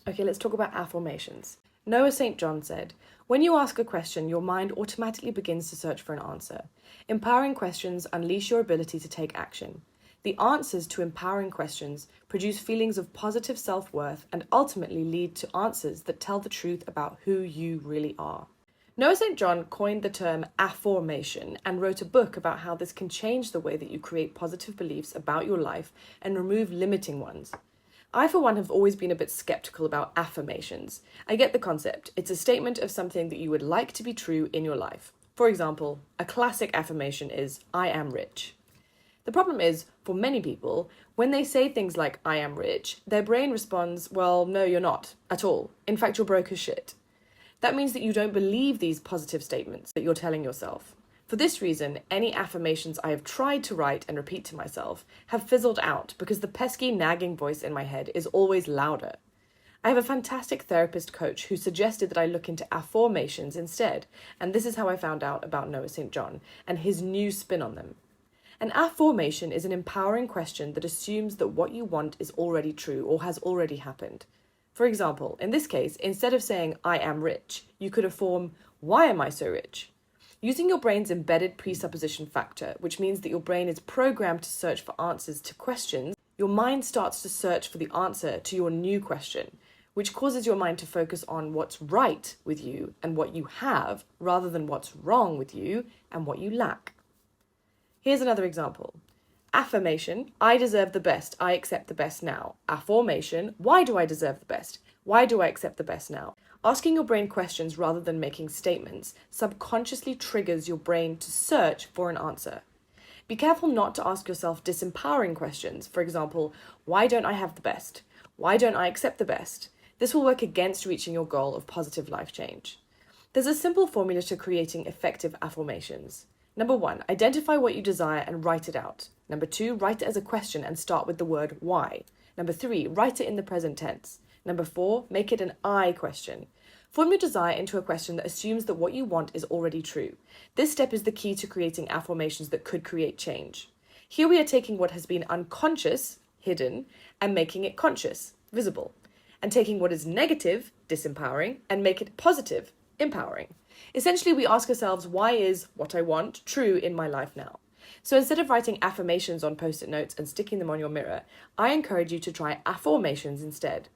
Okay, let's talk about affirmations. Noah St. John said, "When you ask a question, your mind automatically begins to search for an answer. Empowering questions unleash your ability to take action. The answers to empowering questions produce feelings of positive self-worth and ultimately lead to answers that tell the truth about who you really are." Noah St. John coined the term affirmation and wrote a book about how this can change the way that you create positive beliefs about your life and remove limiting ones. I, for one, have always been a bit skeptical about affirmations. I get the concept. It's a statement of something that you would like to be true in your life. For example, a classic affirmation is, "I am rich." The problem is, for many people, when they say things like, "I am rich," their brain responds, "Well, no, you're not, at all. In fact, you're broke as shit." That means that you don't believe these positive statements that you're telling yourself. For this reason, any affirmations I have tried to write and repeat to myself have fizzled out because the pesky nagging voice in my head is always louder. I have a fantastic therapist coach who suggested that I look into Afformations instead, and this is how I found out about Noah St. John and his new spin on them. An affirmation is an empowering question that assumes that what you want is already true or has already happened. For example, in this case, instead of saying, "I am rich," you could affirm, "Why am I so rich?" Using your brain's embedded presupposition factor, which means that your brain is programmed to search for answers to questions, your mind starts to search for the answer to your new question, which causes your mind to focus on what's right with you and what you have, rather than what's wrong with you and what you lack. Here's another example. Affirmation, "I deserve the best, I accept the best now." Affirmation, "Why do I deserve the best? Why do I accept the best now?" Asking your brain questions rather than making statements subconsciously triggers your brain to search for an answer. Be careful not to ask yourself disempowering questions. For example, "Why don't I have the best? Why don't I accept the best?" This will work against reaching your goal of positive life change. There's a simple formula to creating effective affirmations. Number 1, identify what you desire and write it out. Number 2, write it as a question and start with the word why. Number 3, write it in the present tense. Number 4, make it an I question. Form your desire into a question that assumes that what you want is already true. This step is the key to creating affirmations that could create change. Here we are taking what has been unconscious, hidden, and making it conscious, visible, and taking what is negative, disempowering, and make it positive, empowering. Essentially, we ask ourselves, why is what I want true in my life now? So instead of writing affirmations on post-it notes and sticking them on your mirror, I encourage you to try affirmations instead.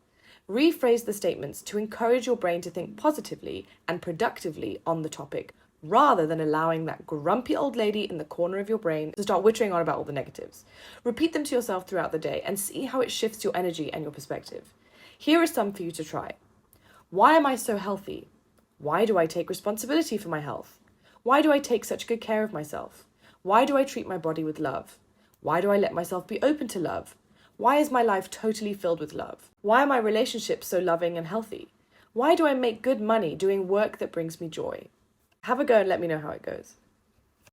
Rephrase the statements to encourage your brain to think positively and productively on the topic, rather than allowing that grumpy old lady in the corner of your brain to start wittering on about all the negatives. Repeat them to yourself throughout the day and see how it shifts your energy and your perspective. Here are some for you to try. Why am I so healthy? Why do I take responsibility for my health? Why do I take such good care of myself? Why do I treat my body with love? Why do I let myself be open to love? Why is my life totally filled with love? Why are my relationships so loving and healthy? Why do I make good money doing work that brings me joy? Have a go and let me know how it goes.